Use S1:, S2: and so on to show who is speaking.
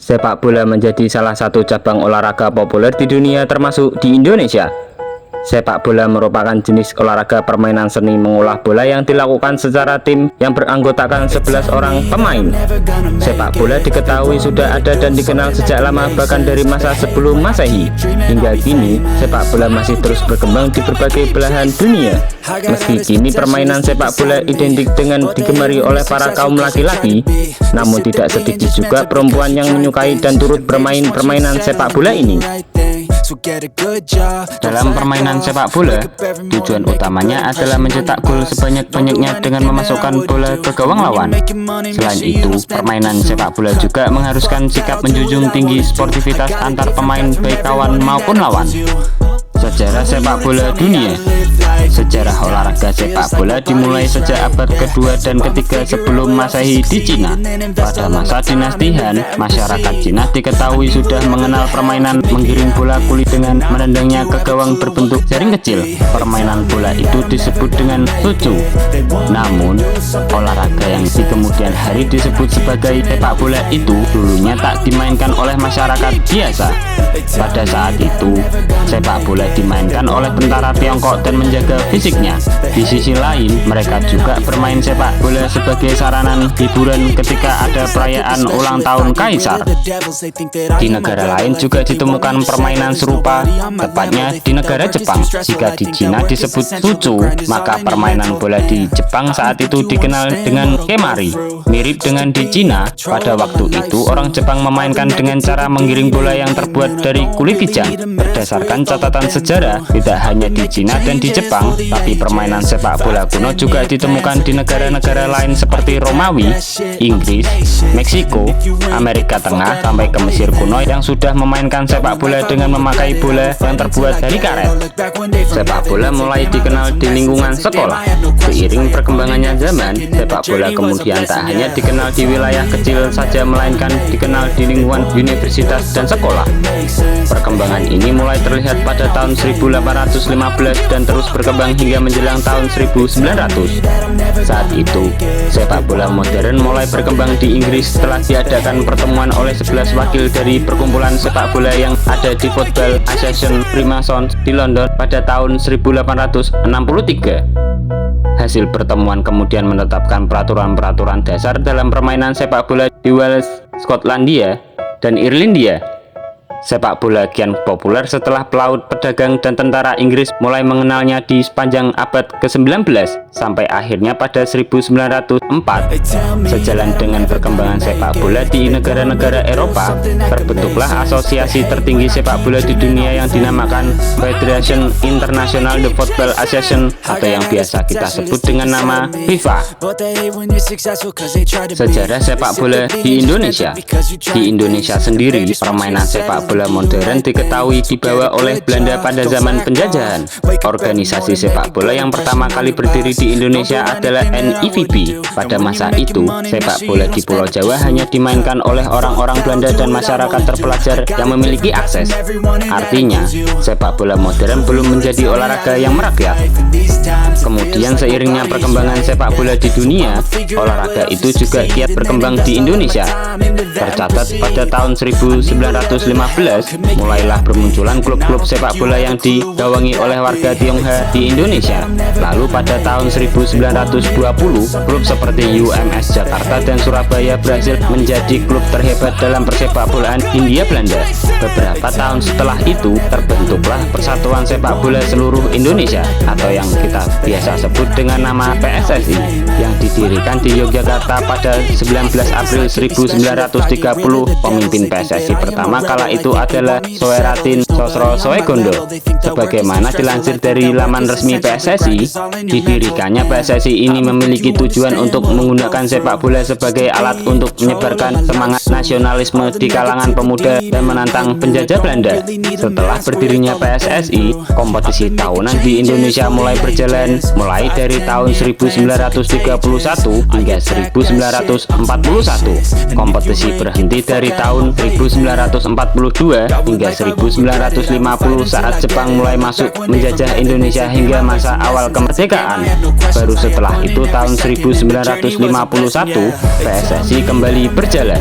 S1: Sepak bola menjadi salah satu cabang olahraga populer di dunia termasuk di Indonesia. Sepak bola merupakan jenis olahraga permainan seni mengolah bola yang dilakukan secara tim yang beranggotakan 11 orang pemain. Sepak bola diketahui sudah ada dan dikenal sejak lama, bahkan dari masa sebelum Masehi. Hingga kini, sepak bola masih terus berkembang di berbagai belahan dunia. Meski kini permainan sepak bola identik dengan digemari oleh para kaum laki-laki, namun tidak sedikit juga perempuan yang menyukai dan turut bermain permainan sepak bola ini. Dalam permainan sepak bola, tujuan utamanya adalah mencetak gol sebanyak-banyaknya dengan memasukkan bola ke gawang lawan. Selain itu, permainan sepak bola juga mengharuskan sikap menjunjung tinggi sportivitas antar pemain baik kawan maupun lawan. Sejarah sepak bola dunia. Sejarah olahraga sepak bola dimulai sejak abad kedua dan ketiga sebelum Masehi di Cina. Pada masa dinasti Han, masyarakat Cina diketahui sudah mengenal permainan menggiring bola kulit dengan menendangnya ke gawang berbentuk jaring kecil. Permainan bola itu disebut dengan sucu. Namun, olahraga yang di kemudian hari disebut sebagai sepak bola itu dulunya tak dimainkan oleh masyarakat biasa. Pada saat itu, sepak bola dimainkan oleh tentara Tiongkok dan menjaga fisiknya. Di sisi lain, mereka juga bermain sepak bola sebagai sarana hiburan ketika ada perayaan ulang tahun kaisar. Di negara lain juga ditemukan permainan serupa, tepatnya di negara Jepang. Jika di Cina disebut sucu, maka permainan bola di Jepang saat itu dikenal dengan kemari. Mirip dengan di Cina, pada waktu itu orang Jepang memainkan dengan cara menggiring bola yang terbuat dari kulit kijang. Berdasarkan catatan sejarah, tidak hanya di Cina dan di Jepang, tapi permainan sepak bola kuno juga ditemukan di negara-negara lain seperti Romawi, Inggris, Meksiko, Amerika Tengah, sampai ke Mesir kuno yang sudah memainkan sepak bola dengan memakai bola yang terbuat dari karet. Sepak bola mulai dikenal di lingkungan sekolah. Seiring perkembangannya zaman, sepak bola kemudian tak hanya dikenal di wilayah kecil saja, melainkan dikenal di lingkungan universitas dan sekolah. Perkembangan ini mulai terlihat pada tahun 1815 dan terus berkembang hingga menjelang tahun 1900. Saat itu, sepak bola modern mulai berkembang di Inggris setelah diadakan pertemuan oleh 11 wakil dari perkumpulan sepak bola yang ada di Football Association Freemasons di London pada tahun 1863. Hasil pertemuan kemudian menetapkan peraturan-peraturan dasar dalam permainan sepak bola di Wales, Skotlandia, dan Irlandia. Sepak bola kian populer setelah pelaut, pedagang, dan tentara Inggris mulai mengenalnya di sepanjang abad ke-19 sampai akhirnya pada 1904. Sejalan dengan perkembangan sepak bola di negara-negara Eropa, terbentuklah asosiasi tertinggi sepak bola di dunia yang dinamakan Federation International de Football Association, atau yang biasa kita sebut dengan nama FIFA. Sejarah sepak bola di Indonesia. Di Indonesia sendiri, permainan sepak bola modern diketahui dibawa oleh Belanda pada zaman penjajahan. Organisasi sepak bola yang pertama kali berdiri di Indonesia adalah NIVB. Pada masa itu, sepak bola di Pulau Jawa hanya dimainkan oleh orang-orang Belanda dan masyarakat terpelajar yang memiliki akses. Artinya, sepak bola modern belum menjadi olahraga yang merakyat. Kemudian seiringnya perkembangan sepak bola di dunia, olahraga itu juga kiat berkembang di Indonesia. Tercatat pada tahun 1915, mulailah bermunculan klub-klub sepak bola yang digawangi oleh warga Tionghoa di Indonesia. Lalu pada tahun 1920, klub seperti UMS Jakarta dan Surabaya berhasil menjadi klub terhebat dalam persepak bolaan Hindia Belanda. Beberapa tahun setelah itu, terbentuklah Persatuan Sepak Bola Seluruh Indonesia, atau yang kita biasa sebut dengan nama PSSI, yang didirikan di Yogyakarta pada 19 April 1930. Pemimpin PSSI pertama kala itu adalah Soeratin Sosro Soegondo. Sebagaimana dilansir dari laman resmi PSSI, didirikannya PSSI ini memiliki tujuan untuk menggunakan sepak bola sebagai alat untuk menyebarkan semangat nasionalisme di kalangan pemuda dan menantang penjajah Belanda. Setelah berdirinya PSSI, kompetisi tahunan di Indonesia mulai berjalan, mulai dari tahun 1931 hingga 1941. Kompetisi berhenti dari tahun 1942 hingga 1950 saat Jepang mulai masuk menjajah Indonesia hingga masa awal kemerdekaan. Baru setelah itu tahun 1951 PSSI kembali berjalan.